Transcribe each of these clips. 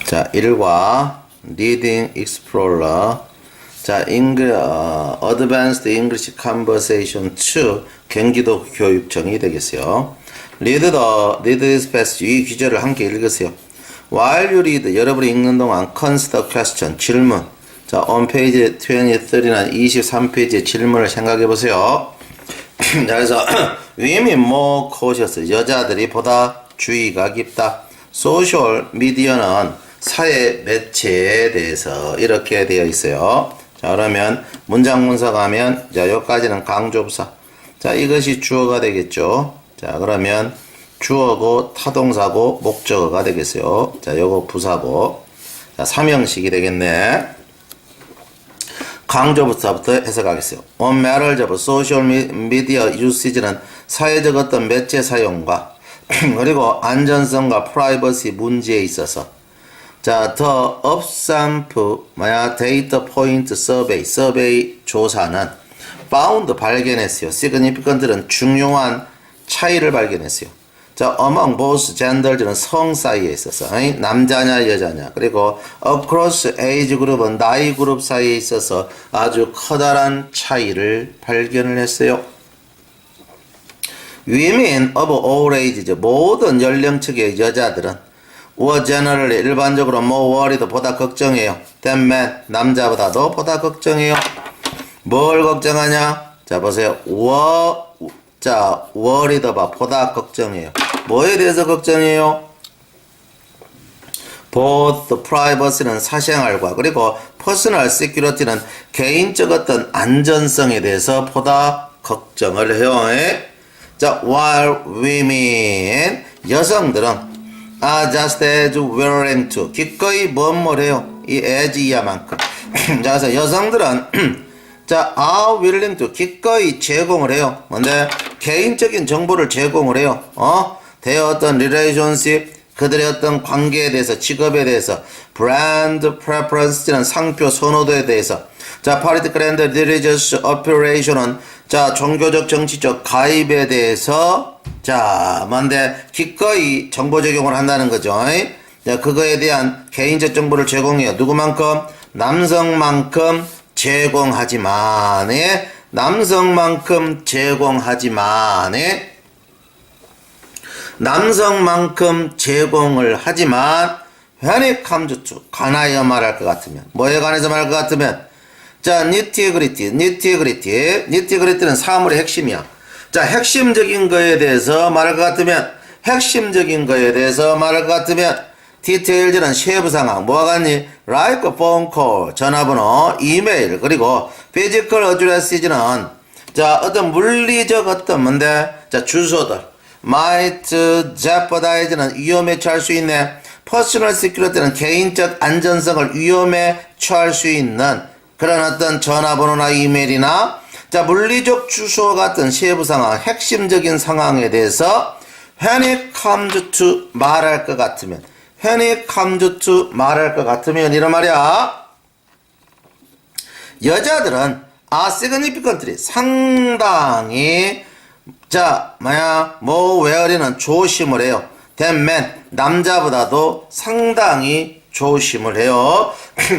자, 1과 Reading Explorer. 자, Advanced English Conversation 2 경기도 교육청이 되겠어요. Read this passage. 이 구절을 함께 읽으세요. While you read, 여러분이 읽는 동안 consider question, 질문. 자, on page 23나 23페이지의 질문을 생각해 보세요. 자, 그래서 women more cautious, 여자들이 보다 주의가 깊다. 소셜 미디어는 사회 매체에 대해서 이렇게 되어 있어요. 자, 그러면 문장 분석하면 자, 여기까지는 강조부사. 자, 이것이 주어가 되겠죠. 자, 그러면 주어고 타동사고 목적어가 되겠어요. 자, 요거 부사고. 자, 삼형식이 되겠네. 강조부사부터 해석하겠어요. On matters of social media usage는 사회적 어떤 매체 사용과 그리고 안전성과 프라이버시 문제에 있어서 자, the upsample data point survey 조사는 found 발견했어요. significant는 중요한 차이를 발견했어요. 자, among both genders는 성 사이에 있어서 남자냐 여자냐 그리고 across age group은 나이 그룹 사이에 있어서 아주 커다란 차이를 발견을 했어요. Women of all ages, 모든 연령층의 여자들은 were generally 일반적으로 more worried, 보다 걱정해요. than men, 남자보다도 보다 걱정해요. 뭘 걱정하냐? 자, 보세요. worried about, 보다 걱정해요. 뭐에 대해서 걱정해요? both privacy는 사생활과 그리고 personal security는 개인적 어떤 안전성에 대해서 보다 걱정을 해요. 자, while women, 여성들은 are just as willing to, 기꺼이 뭐뭐래요? 이 as 이하만큼. 자, 그래서 여성들은 자, are willing to, 기꺼이 제공을 해요. 뭔데? 개인적인 정보를 제공을 해요. their 어떤 relationship, 그들의 어떤 관계에 대해서, 직업에 대해서, brand preference는 상표 선호도에 대해서, 자, political and religious operation은 자, 종교적, 정치적 가입에 대해서 자, 뭔데 기꺼이 정보 제공을 한다는 거죠. 자, 그거에 대한 개인적 정보를 제공해요. 누구만큼? 남성만큼 제공하지만, 남성만큼 제공하지만, 남성만큼 제공을 하지만, when it comes to, 관하여 말할 것 같으면, 뭐에 관해서 말할 것 같으면, 자, nitty-gritty는 사물의 핵심이야. 자, 핵심적인 거에 대해서 말할 것 같으면, 핵심적인 거에 대해서 말할 것 같으면, details는 세부 상황, 뭐가 같니? like a phone call, 전화번호, 이메일, 그리고 physical address는, 자, 어떤 물리적 어떤 뭔데? 자, 주소들. might jeopardize는 위험에 처할 수 있네. personal security는 개인적 안전성을 위험에 처할 수 있는 그런 어떤 전화번호나 이메일이나 자, 물리적 주소 같은 세부 상황, 핵심적인 상황에 대해서 when it comes to 말할 것 같으면, when it comes to 말할 것 같으면 이런 말이야. 여자들은 significantly 상당히 자, more ware는 조심을 해요. than men, 남자보다도 상당히 조심을 해요.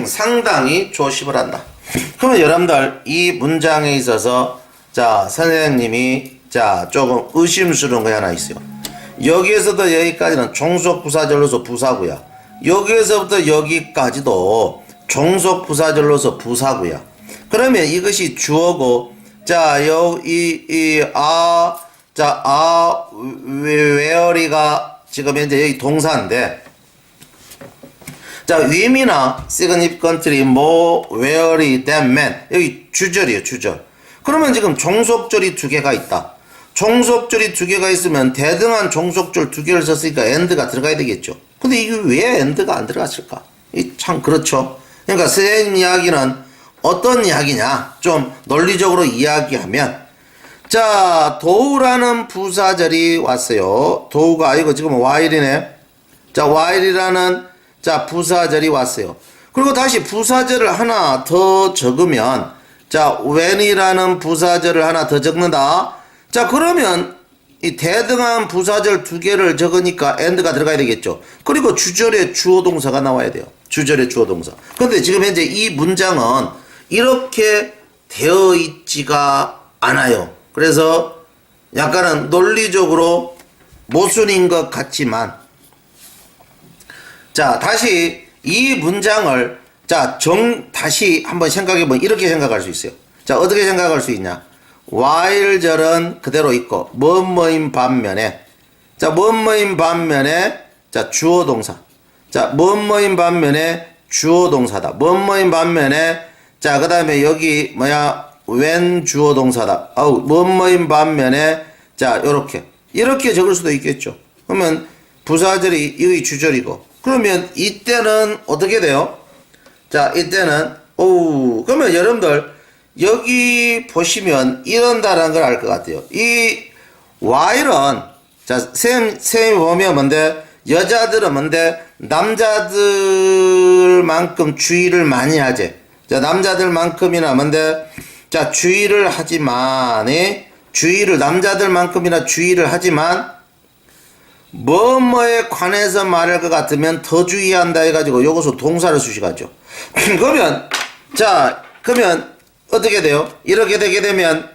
상당히 조심을 한다. 그러면 여러분들 이 문장에 있어서 자, 선생님이 자, 조금 의심스러운 거 하나 있어요. 여기에서도 여기까지는 종속부사절로서 부사고요. 여기에서부터 여기까지도 종속부사절로서 부사고요. 그러면 이것이 주어고 자, where이가 지금 현재 여기 동사인데 자, women이나 significantly more wary than men. 여기 주절이에요, 주절. 그러면 지금 종속절이 두 개가 있다. 종속절이 두 개가 있으면 대등한 종속절 두 개를 썼으니까 and가 들어가야 되겠죠. 근데 이게 왜 and가 안 들어갔을까? 참 그렇죠. 그러니까 선생님 이야기는 어떤 이야기냐? 좀 논리적으로 이야기하면 자, 도우라는 부사절이 왔어요. 도우가 아니고 지금 while이네. 자, while이라는 자, 부사절이 왔어요. 그리고 다시 부사절을 하나 더 적으면 자, when이라는 부사절을 하나 더 적는다. 자, 그러면 이 대등한 부사절 두 개를 적으니까 and가 들어가야 되겠죠. 그리고 주절에 주어 동사가 나와야 돼요. 주절에 주어 동사. 근데 지금 현재 이 문장은 이렇게 되어 있지가 않아요. 그래서 약간은 논리적으로 모순인 것 같지만, 자, 다시 이 문장을 다시 한번 생각해보면 이렇게 생각할 수 있어요. 자, 어떻게 생각할 수 있냐? while절은 그대로 있고, 뭐뭐인 반면에, 자, 뭐뭐인 반면에, 자, 주어 동사. 자, 뭐뭐인 반면에 주어 동사다. 뭐뭐인 반면에, 자, 그 다음에 여기, when 주어 동사다. 뭐뭐인 반면에, 자, 이렇게 적을 수도 있겠죠. 그러면 부사절이 여기 주절이고, 그러면 이때는 어떻게 돼요? 자, 이때는, 그러면 여러분들, 여기 보시면 이런다는 걸 알 것 같아요. 이 while은, 자, 쌤이 보면 뭔데, 여자들은 뭔데, 남자들만큼 주의를 많이 하지. 자, 남자들만큼이나 뭔데, 자, 주의를 하지만, 남자들만큼이나 주의를 하지만, 뭐뭐에 관해서 말할 것 같으면 더 주의한다 해가지고 요것을 동사를 수식하죠. 그러면 어떻게 돼요? 이렇게 되게 되면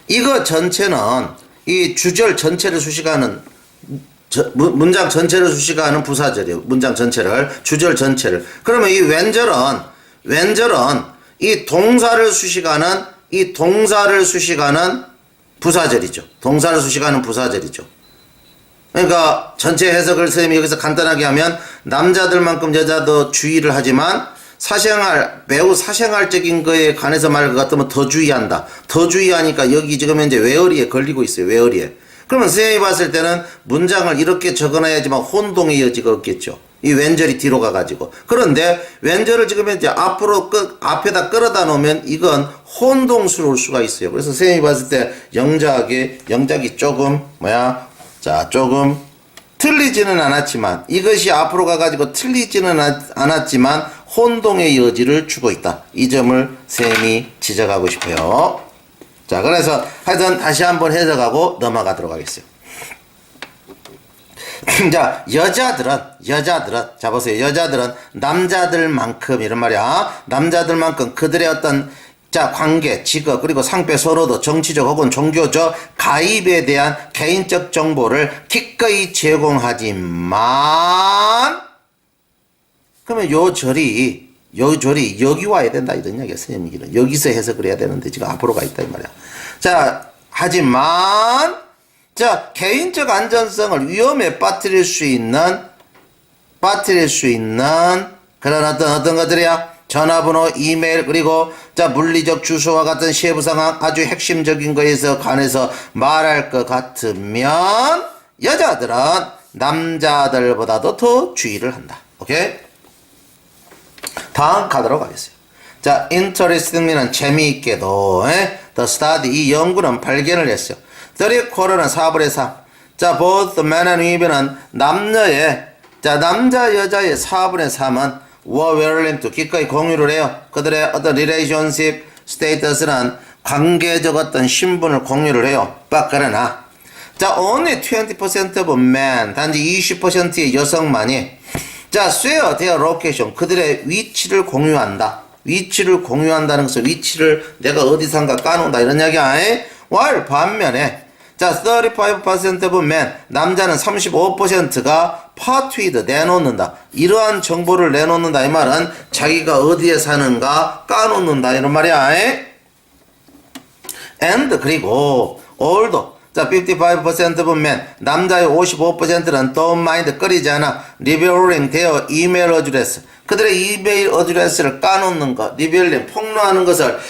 이거 전체는 이 주절 전체를 수식하는 문장 전체를 수식하는 부사절이에요. 문장 전체를, 주절 전체를. 그러면 이 when절은 이 동사를 수식하는 부사절이죠. 동사를 수식하는 부사절이죠. 그러니까 전체 해석을 선생님이 여기서 간단하게 하면 남자들만큼 여자도 주의를 하지만 매우 사생활적인 거에 관해서 말할 것 같으면 더 주의한다. 더 주의하니까 여기 지금 현재 웨어리에 걸리고 있어요. 웨어리에. 그러면 선생님이 봤을 때는 문장을 이렇게 적어놔야지만 혼동의 여지가 없겠죠. 이 when절이 뒤로 가가지고. 그런데 when절을 지금 현재 앞에다 끌어다 놓으면 이건 혼동스러울 수가 있어요. 그래서 선생님이 봤을 때 영작이 조금 조금 틀리지는 않았지만, 이것이 앞으로 가가지고 틀리지는 않았지만 혼동의 여지를 주고 있다. 이 점을 쌤이 지적하고 싶어요. 자, 그래서 하여튼 다시 한번 해석하고 넘어가도록 하겠어요. 자, 여자들은, 자, 보세요. 여자들은 남자들만큼, 이런 말이야. 남자들만큼 그들의 어떤, 자, 관계, 직업, 그리고 상패, 서로도 정치적 혹은 종교적 가입에 대한 개인적 정보를 기꺼이 제공하지만, 그러면 요 절이 여기 와야 된다, 이런 이야기야, 선생님이. 여기서 해석을 해야 되는데, 지금 앞으로 가 있다, 이 말이야. 자, 하지만, 자, 개인적 안전성을 위험에 빠뜨릴 수 있는 그런 어떤 것들이야? 전화번호, 이메일, 그리고 자, 물리적 주소와 같은 세부 상황, 아주 핵심적인 거에서 관해서 말할 것 같으면 여자들은 남자들보다도 더 주의를 한다. 오케이? 다음 가도록 하겠습니다. 자, interestingly는 재미있게도, the study, 이 연구는 발견을 했어요. 3/4는 4분의 3. 자, both men and women은 남자, 여자의 4분의 3은 were willing to 기꺼이 공유를 해요. 그들의 어떤 relationship status는 관계적 어떤 신분을 공유를 해요. 그러나, 자, only 20% of men, 단지 20%의 여성만이, 자, share their location, 그들의 위치를 공유한다. 위치를 공유한다는 것은 위치를 내가 어디 산가 까놓는다, 이런 이야기야. while 반면에, 자, 35% of men, 남자는 35%가 part with, 내놓는다. 이러한 정보를 내놓는다. 이 말은 자기가 어디에 사는가 까놓는다. 이런 말이야. and, 그리고, although, 자, 55% of men, 남자의 55%는 don't mind, 꺼리지 않아. revealing their email address. 그들의 이메일 어드레스를 까놓는 것, 리벨링, 폭로하는 것을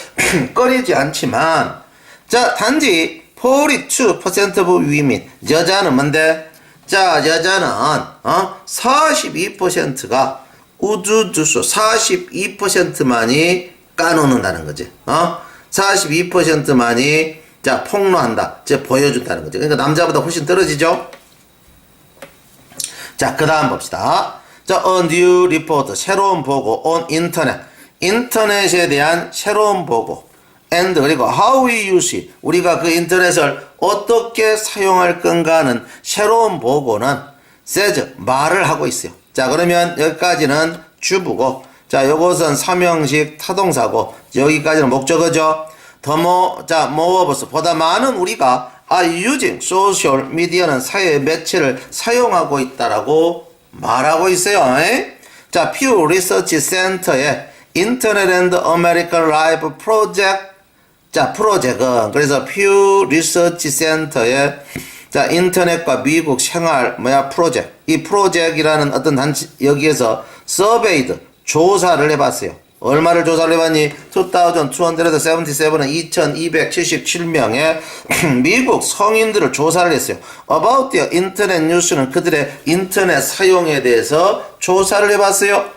꺼리지 않지만, 자, 단지 42% of women, 여자는 뭔데? 자, 여자는 42%가 우주주수 42%만이 까놓는다는 거지. 42%만이 자, 폭로한다. 즉 보여준다는 거지. 그러니까 남자보다 훨씬 떨어지죠? 자, 그 다음 봅시다. 자, a new report, 새로운 보고, on 인터넷. 인터넷에 대한 새로운 보고. and 그리고 how we use it. 우리가 그 인터넷을 어떻게 사용할 건가 하는 새로운 보고는 says 말을 하고 있어요. 자, 그러면 여기까지는 주부고, 자, 요것은 삼형식 타동사고, 여기까지는 목적어죠. 자, more of us. 보다 많은 우리가 are using social media는 사회 매체를 사용하고 있다라고 말하고 있어요. 자, Pew Research Center의 인터넷 앤드 아메리칸 라이프 프로젝트. 자, 프로젝트는 그래서 Pew Research Center의 자, 인터넷과 미국 생활 프로젝트. 이 프로젝트라는 어떤 단체 여기에서 서베이드 조사를 해봤어요. 얼마를 조사를 해봤니? 2,277은 2,277명의 미국 성인들을 조사를 했어요. About their internet news는 그들의 인터넷 사용에 대해서 조사를 해봤어요.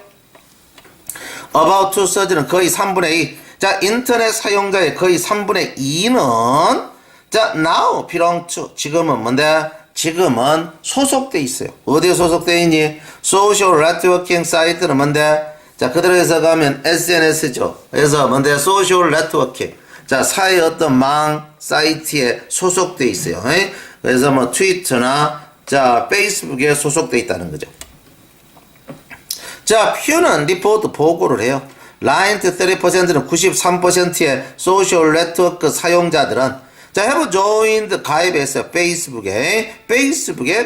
About to search는 거의 3분의 2. 자, 인터넷 사용자의 거의 3분의 2는 자, now belong to. 지금은 뭔데? 지금은 소속돼 있어요. 어디에 소속돼 있니? 소셜 네트워킹 사이트는 뭔데? 자, 그들에서 가면 SNS죠. 그래서 뭔데? 소셜 네트워킹. 자, 사회 어떤 망 사이트에 소속돼 있어요. 그래서 뭐 트위터나 자, 페이스북에 소속돼 있다는 거죠. 자, 퓨는 리포트 보고를 해요. 라인 30%는 93%의 소셜 네트워크 사용자들은 자, have joined 가입했어요. 페이스북에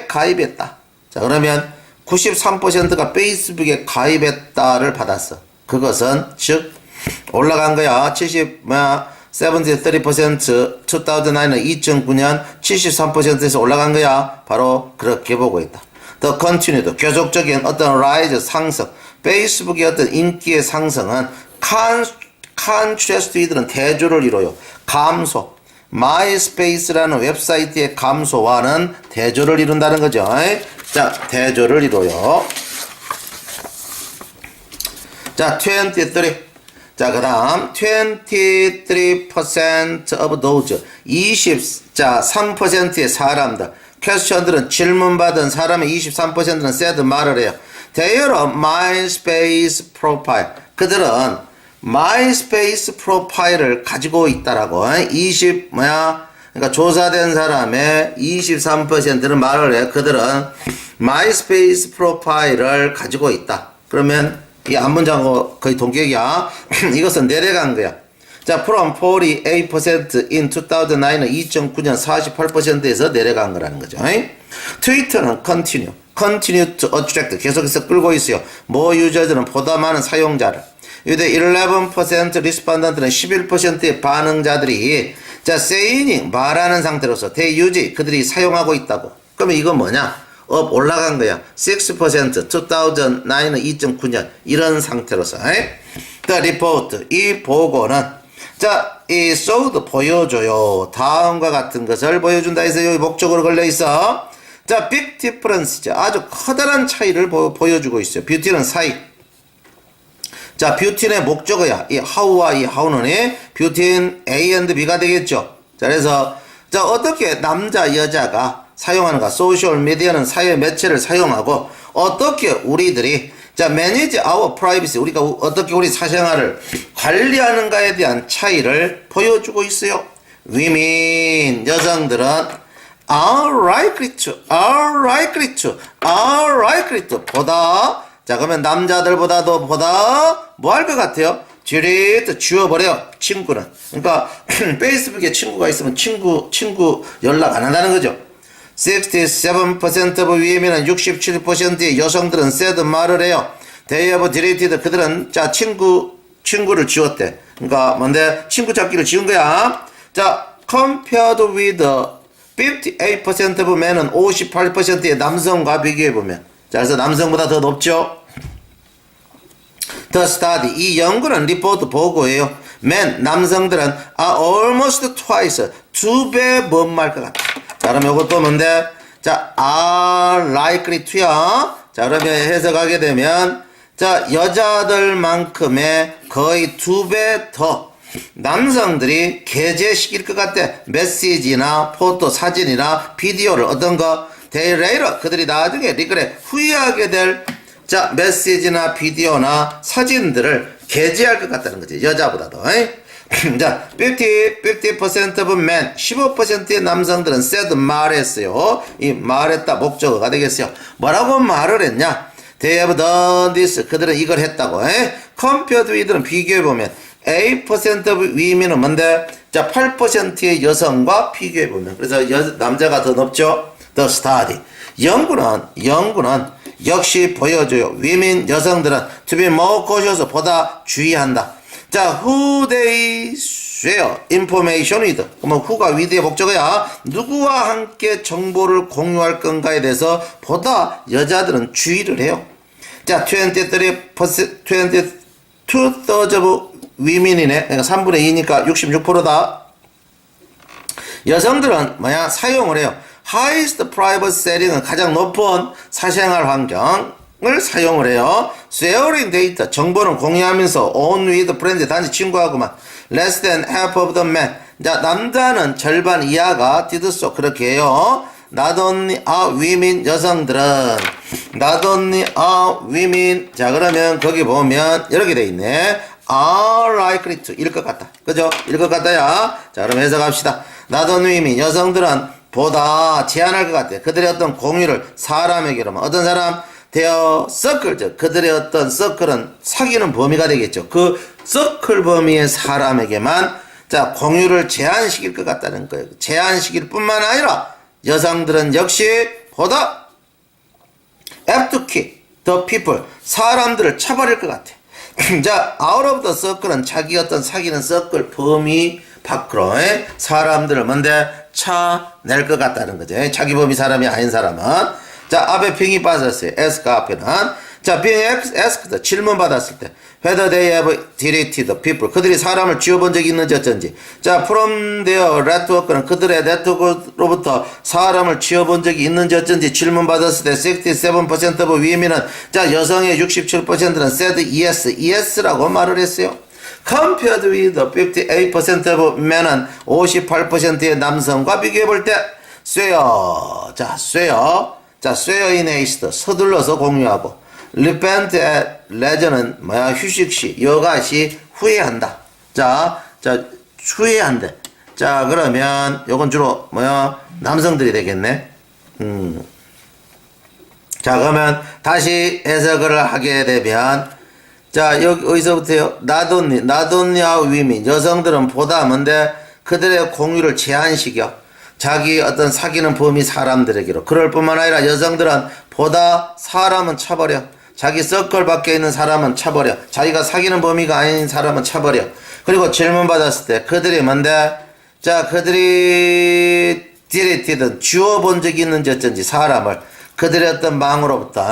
가입했다. 자, 그러면 93%가 페이스북에 가입했다를 받았어. 그것은 즉 올라간 거야. 73% 2009는 2009년 73%에서 올라간 거야. 바로 그렇게 보고 있다. The continued 계속적인 어떤 rise 상승. 페이스북의 어떤 인기의 상승은 contrast with는 대조를 이뤄요. 감소. 마이스페이스라는 웹사이트의 감소와는 대조를 이룬다는 거죠. 자, 대조를 이뤄요. 자, 23. 자, 그 다음 23% of those 3%의 사람들 퀘스천들은 질문받은 사람의 23%는 said 말을 해요. Their MySpace profile. 그들은 마이스페이스 프로파일을 가지고 있다라고. 그러니까 조사된 사람의 23%는 말을 해. 그들은 마이스페이스 프로파일을 가지고 있다. 그러면 이 한 문장하고 거의 동격이야. 이것은 내려간 거야. 자, from 48% in 2009은 2009년 48%에서 내려간 거라는 거죠. 트위터는 continue to attract 계속해서 끌고 있어요. 뭐 유저들은 보다 많은 사용자를. 유대 11% 리스폰던트는 11%의 반응자들이 자, saying 말하는 상태로서 대유지 그들이 사용하고 있다고. 그러면 이건 뭐냐? 업 올라간 거야. 6% 2009는 2.9년 이런 상태로서. The report 이 보고는 자, 이 showed 보여줘요. 다음과 같은 것을 보여준다 해서 여기 목적으로 걸려 있어. 자, big difference죠. 아주 커다란 차이를 보여주고 있어요. 뷰티는 사이. 자, 뷰티의 목적어야. 이 how와 이 how는 뷰티는 A and B가 되겠죠. 자, 그래서 자, 어떻게 남자 여자가 사용하는가? 소셜 미디어는 사회 매체를 사용하고 어떻게 우리들이 자, manage our privacy 우리가 어떻게 우리 사생활을 관리하는가에 대한 차이를 보여주고 있어요. women 여성들은 are likely to 보다 자, 그러면 남자들보다도 보다 뭐 할 것 같아요? direct 지워버려. 친구는. 그러니까 페이스북에 친구가 있으면 친구 연락 안 한다는 거죠. 67% of women은 67%의 여성들은 said 말을 해요. They have deleted 그들은 자, 친구를 지웠대. 그러니까 뭔데? 친구 찾기를 지운 거야. 자, compared with 58% of men은 58%의 남성과 비교해보면 자, 그래서 남성보다 더 높죠. The study 이 연구는 리포트 보고예요. men 남성들은 are almost twice 2배 못말 것 같다. 자, 그럼 이것도 뭔데? 자, are likely to야. 자, 그러면 해석하게 되면 자, 여자들만큼의 거의 2배 더 남성들이 게재시킬 것 같아. 메시지나 포토 사진이나 비디오를 어떤 거 they later 그들이 나중에 리그레 후회하게 될 자, 메시지나 비디오나 사진들을 게재할 것 같다는 거지. 여자보다도. 자, 50% of men, 15%의 남성들은 said 말했어요. 이 말했다 목적어가 되겠어요. 뭐라고 말을 했냐? They have done this. 그들은 이걸 했다고. compared with는 비교해보면 8% of women은 뭔데? 자, 8%의 여성과 비교해보면. 그래서 남자가 더 높죠? The study. 연구는 역시 보여줘요. women, 여성들은 to be more cautious, 보다 주의한다. 자, who they share information with. 그러면 who가 with의 목적어야. 누구와 함께 정보를 공유할 건가에 대해서 보다 여자들은 주의를 해요. 자, 22% of women이네. 그러니까 3분의 2니까 66%다. 여성들은 뭐야? 사용을 해요. highest private setting은 가장 높은 사생활 환경을 사용을 해요. sharing data, 정보는 공유하면서 on with friends, 단지 친구하고만. less than half of the men. 자, 남자는 절반 이하가 did so, 그렇게 해요. not only are women, 여성들은 not only are women. 자, 그러면 거기 보면 이렇게 돼 있네. are likely to, 이럴 것 같다. 그죠? 이럴 것 같다야. 자, 그럼 해석합시다. not only women, 여성들은 보다 제한할 것 같아. 그들의 어떤 공유를 사람에게로만. 어떤 사람? their circle, 그들의 어떤 서클은 사귀는 범위가 되겠죠. 그 서클 범위의 사람에게만 자, 공유를 제한시킬 것 같다는 거예요. 제한시킬 뿐만 아니라 여성들은 역시 보다 apt to keep the people, 사람들을 차버릴 것 같아. 자, out of the circle은 자기 어떤 사귀는 서클 범위 밖으로 사람들을 뭔데 차낼 것 같다는 거죠. 자기 범위 사람이 아닌 사람은. 자, 앞에 빙이 빠졌어요. ask 앞에는. 자, being asked, 질문 받았을 때 whether they have deleted people, 그들이 사람을 지워본 적이 있는지 어쩐지. 자, from their network는 그들의 네트워크로부터 사람을 지워본 적이 있는지 어쩐지 질문 받았을 때 67% of women은 자, 여성의 67%는 said yes라고 말을 했어요. compared with 58% of men은 58%의 남성과 비교해볼 때 swear, 자, swear in haste, 서둘러서 공유하고 repent at leisure는 뭐야? 휴식시, 여가시 후회한다. 자, 후회한대. 자, 그러면 요건 주로 뭐야? 남성들이 되겠네. 자, 그러면 다시 해석을 하게 되면 자, 여기 어디서부터요? not only women, 여성들은 보다 뭔데 그들의 공유를 제한시켜. 자기 어떤 사귀는 범위 사람들에게로. 그럴 뿐만 아니라 여성들은 보다 사람은 차버려. 자기 서클 밖에 있는 사람은 차버려. 자기가 사귀는 범위가 아닌 사람은 차버려. 그리고 질문 받았을 때 그들이 뭔데? 자, 그들이 deleted, 지워본 적이 있는지 어쩐지 사람을. 그들의 어떤 망으로부터,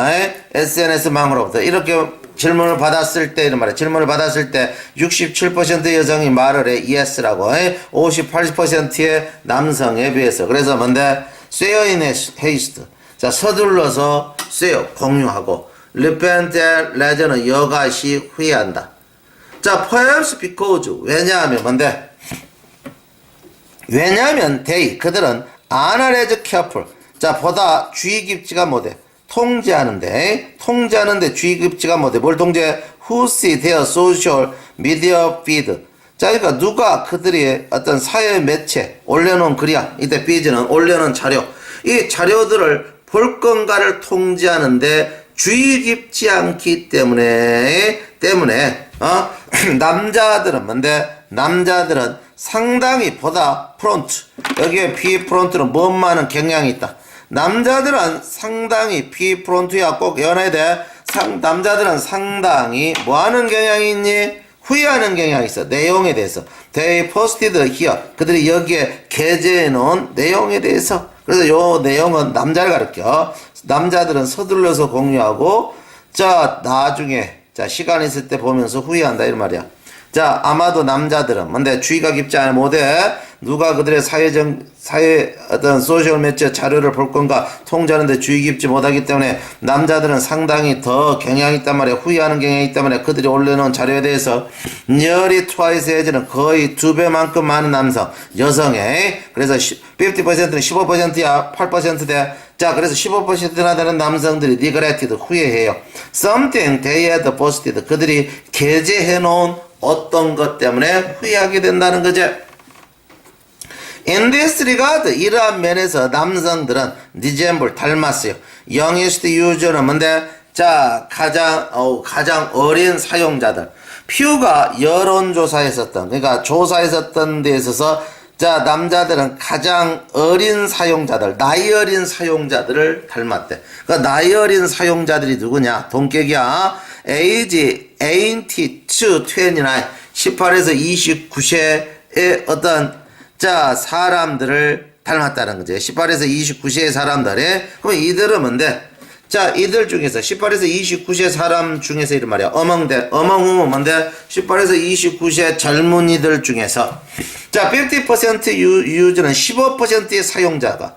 SNS 망으로부터 이렇게 질문을 받았을 때 이런 말이야. 질문을 받았을 때 67%의 여성이 말을 해 yes라고 58%의 남성에 비해서. 그래서 뭔데? swear in haste. 자, 서둘러서 swear 공유하고 repent at leisure는 여가시 후회한다. 자, perhaps because 왜냐하면 뭔데? 왜냐하면 they 그들은 are as careful. 자, 보다 주의 깊지가 못해. 통제하는데 주의 깊지가 못해. 뭘 통제해? Who see their social media feed. 자, 그러니까 누가 그들이 어떤 사회 매체 올려놓은 글이야. 이때 feed는 올려놓은 자료. 이 자료들을 볼 건가를 통제하는데 주의 깊지 않기 때문에 남자들은 뭔데? 남자들은 상당히 보다 프론트. 여기에 비프론트는 뭔 많은 경향이 있다. 남자들은 상당히 비프론트야. 꼭 연해야 돼. 남자들은 상당히 뭐하는 경향이 있니? 후회하는 경향이 있어. 내용에 대해서. They posted here. 그들이 여기에 게재해 놓은 내용에 대해서. 그래서 요 내용은 남자를 가르쳐. 남자들은 서둘러서 공유하고 자, 나중에 자, 시간 있을 때 보면서 후회한다 이런 말이야. 자, 아마도 남자들은 뭔데 주의가 깊지 않아 못해. 누가 그들의 사회 어떤 소셜 매체 자료를 볼 건가 통제하는데 주의 깊지 못하기 때문에 남자들은 상당히 더 경향이 있단 말이야. 후회하는 경향이 있단 말이야. 그들이 올려놓은 자료에 대해서 nearly twice as는 거의 2배만큼 많은 남성, 여성의 그래서 50%는 15%야. 8%대. 자, 그래서 15%나 되는 남성들이 neglected 후회해요. Something they had posted 그들이 게재해 놓은 어떤 것 때문에 후회하게 된다는 거죠. In this regard, 이러한 면에서 남성들은 resemble, 닮았어요. youngest user는 뭔데? 자, 가장 어린 사용자들. 퓨가 여론조사했었던, 그러니까 조사했었던 데 있어서, 자, 남자들은 가장 어린 사용자들, 나이 어린 사용자들을 닮았대. 그 나이 어린 사용자들이 누구냐? 동격이야. age 18 to 29, 18에서 29세의 어떤, 자, 사람들을 닮았다는 거죠. 18에서 29세의 사람들에, 그럼 이들은 뭔데? 자, 이들 중에서 18에서 29세 사람 중에서 이런 말이야. 어멍은 뭔데? 18에서 29세 젊은이들 중에서 자, 50% 유저는 15%의 사용자가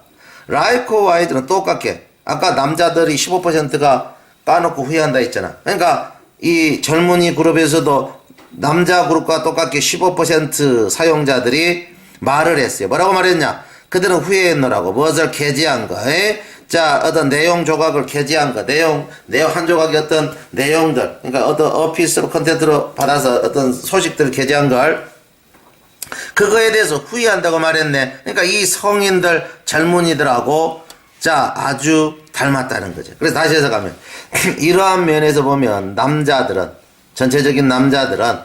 likewise 똑같게 아까 남자들이 15%가 까놓고 후회한다 했잖아. 그러니까 이 젊은이 그룹에서도 남자 그룹과 똑같게 15% 사용자들이 말을 했어요. 뭐라고 말했냐? 그들은 후회했노라고. 무엇을 게재한 거. 자, 어떤 내용 조각을 게재한 거, 내용 한 조각이 어떤 내용들, 그러니까 어떤 오피스로 컨텐츠로 받아서 어떤 소식들을 게재한 걸, 그거에 대해서 후회한다고 말했네. 그러니까 이 성인들, 젊은이들하고, 자, 아주 닮았다는 거죠. 그래서 다시 해석하면, 이러한 면에서 보면, 남자들은, 전체적인 남자들은,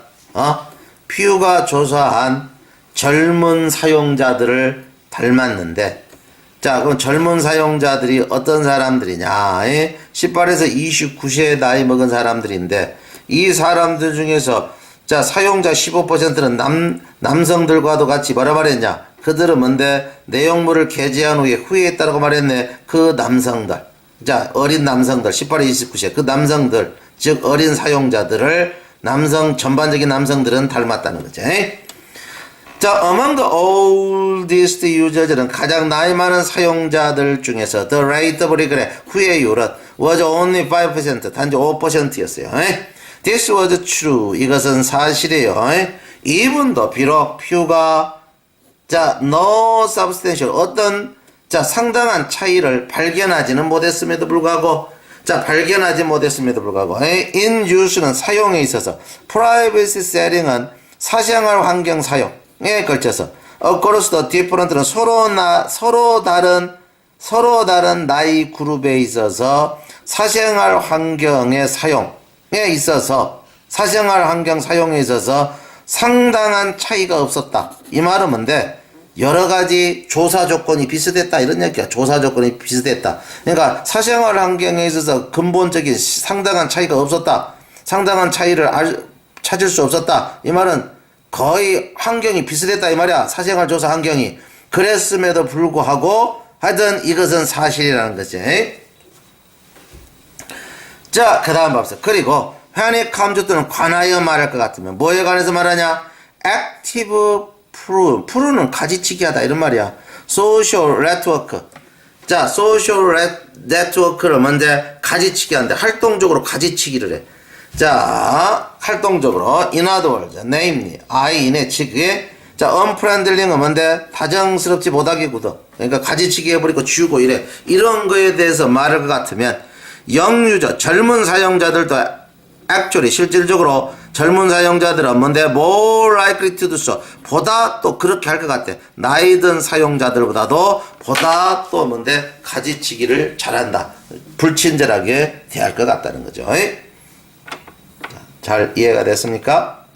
퓨가 조사한 젊은 사용자들을 닮았는데, 자, 그럼 젊은 사용자들이 어떤 사람들이냐? 18에서 29세 나이 먹은 사람들인데, 이 사람들 중에서, 자, 사용자 15%는 남성들과도 같이 뭐라 말했냐? 그들은 뭔데? 내용물을 게재한 후에 후회했다고 말했네. 그 남성들. 자, 어린 남성들, 18에서 29세. 그 남성들, 즉, 어린 사용자들을 전반적인 남성들은 닮았다는 거죠. 자, among the oldest users는 가장 나이 많은 사용자들 중에서 the rate of regret, 후회율은 was only 5%, 단지 5%였어요. This was true. 이것은 사실이에요. 이분도 비록 퓨가 자, no substantial, 어떤 자, 상당한 차이를 발견하지는 못했음에도 불구하고 발견하지 못했음에도 불구하고 in use는 사용에 있어서 privacy setting은 사생활 환경 사용 에 걸쳐서 across the different는 서로 다른 나이 그룹에 있어서 사생활 환경의 사용에 있어서 상당한 차이가 없었다. 이 말은 뭔데? 여러 가지 조사 조건이 비슷했다 이런 얘기야. 조사 조건이 비슷했다. 그러니까 사생활 환경에 있어서 근본적인 상당한 차이가 없었다. 상당한 차이를 찾을 수 없었다. 이 말은 거의 환경이 비슷했다 이 말이야. 사생활 조사 환경이. 그랬음에도 불구하고 하여튼 이것은 사실이라는 거지. 자, 그 다음 봅시다. 그리고 when it comes to는 관하여 말할 것 같으면 뭐에 관해서 말하냐? active prove는 가지치기 하다 이런 말이야. social network. 자, social network를 먼저 가지치기 하는데 활동적으로 가지치기를 해. 자, 활동적으로 in other words, namely, in의 치기에 자, unfriendly는 뭔데? 다정스럽지 못하기거든. 그러니까 가지치기 해버리고 지우고 이래. 이런 거에 대해서 말할 것 같으면 young user, 젊은 사용자들도 actually 실질적으로 젊은 사용자들은 뭔데? more likely to do so. 보다 또 그렇게 할 것 같아. 나이 든 사용자들보다도 보다 또 뭔데? 가지치기를 잘한다. 불친절하게 대할 것 같다는 거죠. 잘 이해가 됐습니까?